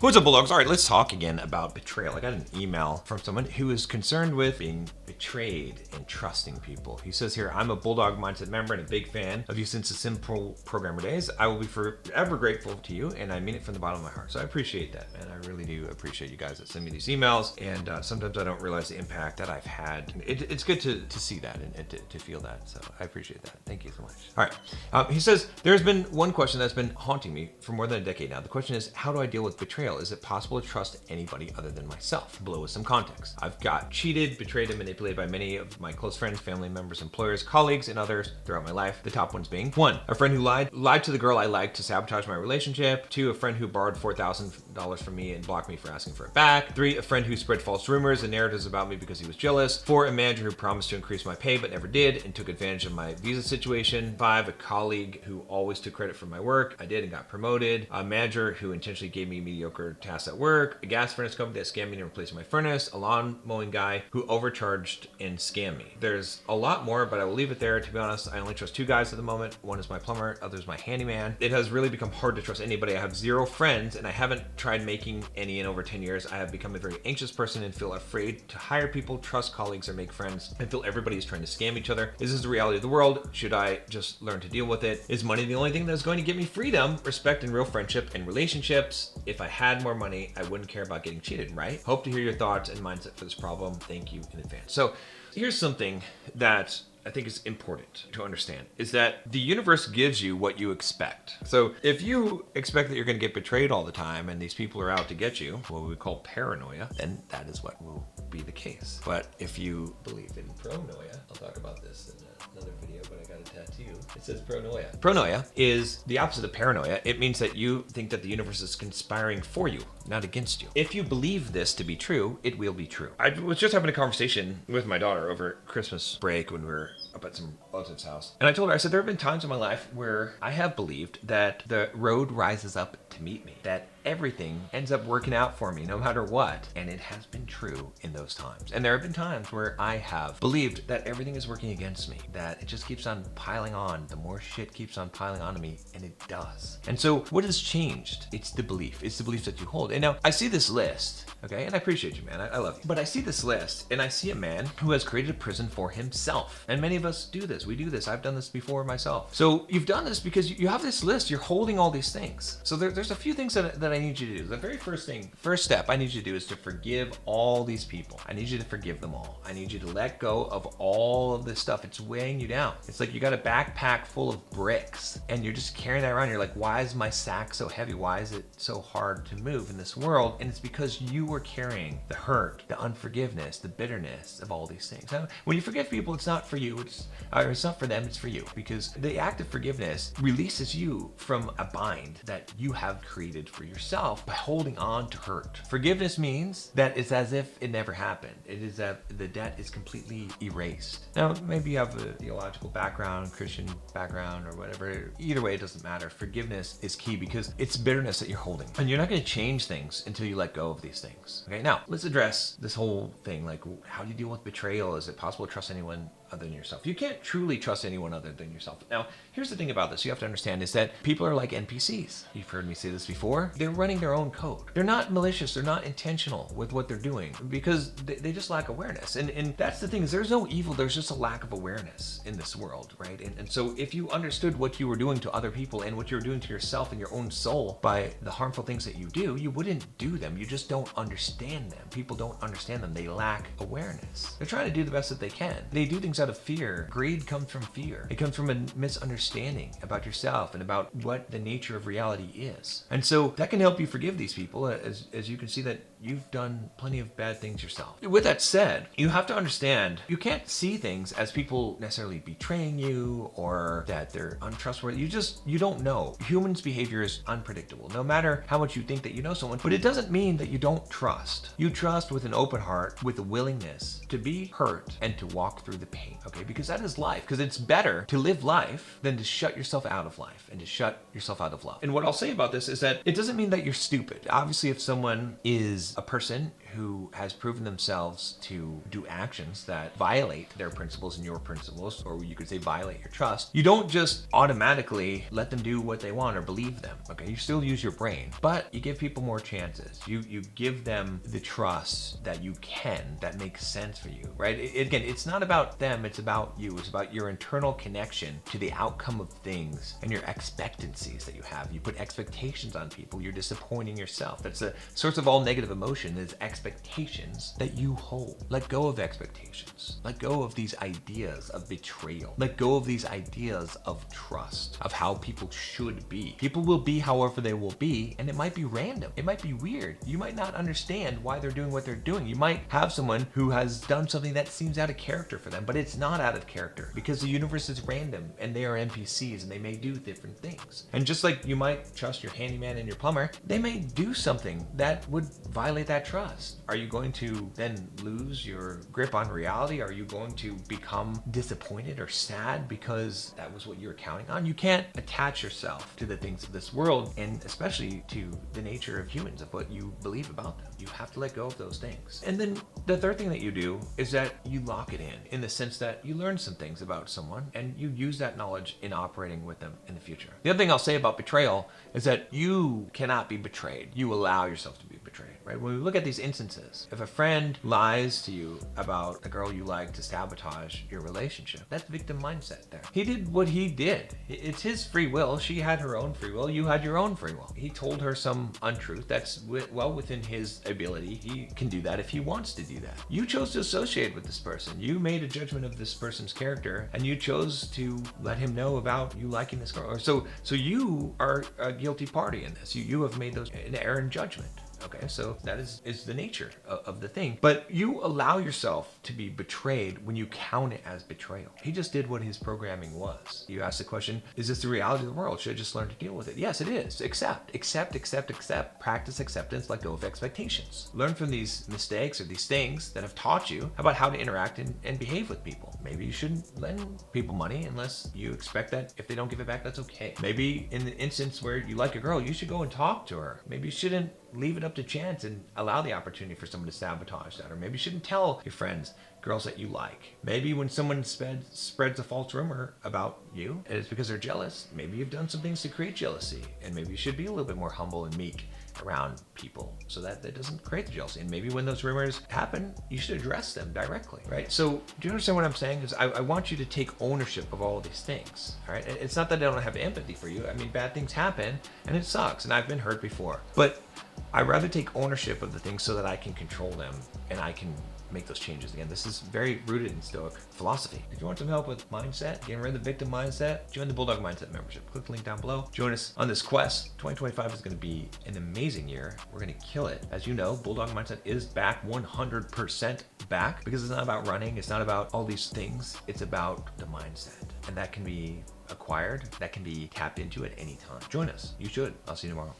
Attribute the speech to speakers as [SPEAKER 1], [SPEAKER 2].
[SPEAKER 1] What's up, Bulldogs? All right, let's talk again about betrayal. I got an email from someone who is concerned with being betrayed and trusting people. He says here, I'm a Bulldog Mindset member and a big fan of you since the simple programmer days. I will be forever grateful to you, and I mean it from the bottom of my heart. So I appreciate that, man. I really do appreciate you guys that send me these emails, and sometimes I don't realize the impact that I've had. It's good to see that and to feel that, so I appreciate that. Thank you so much. All right, he says, there's been one question that's been haunting me for more than a decade now. The question is, how do I deal with betrayal? Is it possible to trust anybody other than myself? Below is some context. I've got cheated, betrayed, and manipulated by many of my close friends, family members, employers, colleagues, and others throughout my life. The top ones being: 1, a friend who lied to the girl I liked to sabotage my relationship. 2, a friend who borrowed $4,000 from me and blocked me for asking for it back. 3, a friend who spread false rumors and narratives about me because he was jealous. 4, a manager who promised to increase my pay but never did and took advantage of my visa situation. 5, a colleague who always took credit for my work I did and got promoted. A manager who intentionally gave me mediocre tasks at work. A gas furnace company that scammed me and replaced my furnace. A lawn mowing guy who overcharged and scammed me. There's a lot more, but I will leave it there. To be honest, I only trust 2 guys at the moment. One is my plumber, other is my handyman. It has really become hard to trust anybody. I have 0 friends, and I haven't tried making any in over 10 years. I have become a very anxious person and feel afraid to hire people, trust colleagues, or make friends. I feel everybody is trying to scam each other. Is this the reality of the world? Should I just learn to deal with it? Is money the only thing that's going to give me freedom, respect, and real friendship and relationships? If I had more money, I wouldn't care about getting cheated, right? Hope to hear your thoughts and mindset for this problem. Thank you in advance. So here's something that I think is important to understand, is that the universe gives you what you expect. So if you expect that you're going to get betrayed all the time and these people are out to get you, what we call paranoia, then that is what will be the case. But if you believe in pronoia, I'll talk about this in another video, but I got a tattoo. It says pronoia. Pronoia is the opposite of paranoia. It means that you think that the universe is conspiring for you, not against you. If you believe this to be true, it will be true. I was just having a conversation with my daughter over Christmas break when we were up at some relative's house. And I told her, I said, there have been times in my life where I have believed that the road rises up to meet me, that everything ends up working out for me no matter what. And it has been true in those times. And there have been times where I have believed that everything is working against me, that it just keeps on piling on. The more shit keeps on piling onto me, and it does. And so what has changed? It's the belief. It's the belief that you hold. And now I see this list, okay? And I appreciate you, man. I love you. But I see this list and I see a man who has created a prison for himself. And many of us do this. We do this. I've done this before myself. So you've done this because you have this list. You're holding all these things. So there's a few things that I need you to do. The very first step I need you to do is to forgive all these people. I need you to forgive them all. I need you to let go of all of this stuff. It's weighing you down. It's like you got a backpack full of bricks and you're just carrying that around. You're like, why is my sack so heavy? Why is it so hard to move in this world? And it's because you were carrying the hurt, the unforgiveness, the bitterness of all these things. Now, when you forgive people, it's not for you. It's not for them. It's for you, because the act of forgiveness releases you from a bind that you have created for yourself by holding on to hurt. Forgiveness means that it's as if it never happened. It is that the debt is completely erased. Now, maybe you have a theological background, Christian background, or whatever. Either way, it doesn't matter. Forgiveness is key because it's bitterness that you're holding. And you're not going to change things until you let go of these things. Okay, now let's address this whole thing. Like, how do you deal with betrayal? Is it possible to trust anyone other than yourself? You can't truly trust anyone other than yourself. Now, here's the thing about this you have to understand is that people are like NPCs. You've heard me say this before. They're running their own code. They're not malicious. They're not intentional with what they're doing because they just lack awareness. And that's the thing, is there's no evil. There's just a lack of awareness in this world, right? And so if you understood what you were doing to other people and what you were doing to yourself and your own soul by the harmful things that you do, you wouldn't do them. You just don't understand them. People don't understand them. They lack awareness. They're trying to do the best that they can. They do things out of fear. Greed comes from fear. It comes from a misunderstanding about yourself and about what the nature of reality is. And so that can help you forgive these people, as you can see that you've done plenty of bad things yourself. With that said, you have to understand you can't see things as people necessarily betraying you or that they're untrustworthy. You don't know. Humans' behavior is unpredictable, no matter how much you think that you know someone. But it doesn't mean that you don't trust. You trust with an open heart, with a willingness to be hurt and to walk through the pain, okay? Because that is life. Because it's better to live life than to shut yourself out of life and to shut yourself out of love. And what I'll say about this is that it doesn't mean that you're stupid. Obviously, if someone is a person who has proven themselves to do actions that violate their principles and your principles, or you could say violate your trust, you don't just automatically let them do what they want or believe them. Okay, you still use your brain, but you give people more chances. You give them the trust that you can, that makes sense for you, right? Again, it's not about them, it's about you. It's about your internal connection to the outcome of things and your expectancies that you have. You put expectations on people, you're disappointing yourself. That's the source of all negative emotion, is expectations that you hold. Let go of expectations. Let go of these ideas of betrayal. Let go of these ideas of trust, of how people should be. People will be however they will be, and it might be random. It might be weird. You might not understand why they're doing what they're doing. You might have someone who has done something that seems out of character for them, but it's not out of character because the universe is random and they are NPCs and they may do different things. And just like you might trust your handyman and your plumber, they may do something that would violate that trust. Are you going to then lose your grip on reality? Are you going to become disappointed or sad because that was what you were counting on? You can't attach yourself to the things of this world, and especially to the nature of humans, of what you believe about them. You have to let go of those things. And then the third thing that you do is that you lock it in the sense that you learn some things about someone and you use that knowledge in operating with them in the future. The other thing I'll say about betrayal is that you cannot be betrayed. You allow yourself to be betrayed, right? When we look at these instances, if a friend lies to you about a girl you like to sabotage your relationship, that's victim mindset there. He did what he did. It's his free will. She had her own free will. You had your own free will. He told her some untruth that's well within his ability. He can do that if he wants to do that. You chose to associate with this person. You made a judgment of this person's character and you chose to let him know about you liking this girl. So you are a guilty party in this. You have made an error in judgment. Okay, so that is the nature of the thing. But you allow yourself to be betrayed when you count it as betrayal. He just did what his programming was. You ask the question, is this the reality of the world? Should I just learn to deal with it? Yes, it is. Accept. Practice acceptance, let go of expectations. Learn from these mistakes or these things that have taught you about how to interact and behave with people. Maybe you shouldn't lend people money unless you expect that if they don't give it back, that's okay. Maybe in the instance where you like a girl, you should go and talk to her. Maybe you shouldn't leave it up to chance and allow the opportunity for someone to sabotage that. Or maybe you shouldn't tell your friends girls that you like. Maybe when someone spreads a false rumor about you, and it's because they're jealous, maybe you've done some things to create jealousy, and maybe you should be a little bit more humble and meek around people so that doesn't create the jealousy. And maybe when those rumors happen, you should address them directly, right? So do you understand what I'm saying? Is I want you to take ownership of all of these things, all right? It's not that I don't have empathy for you. I mean, bad things happen and it sucks, and I've been hurt before, but I'd rather take ownership of the things so that I can control them and I can make those changes. Again, this is very rooted in Stoic philosophy. If you want some help with mindset, getting rid of the victim mindset, join the Bulldog Mindset membership. Click the link down below. Join us on this quest. 2025 is going to be an amazing year. We're going to kill it. As you know, Bulldog Mindset is back, 100% back, because it's not about running. It's not about all these things. It's about the mindset. And that can be acquired. That can be tapped into at any time. Join us. You should. I'll see you tomorrow.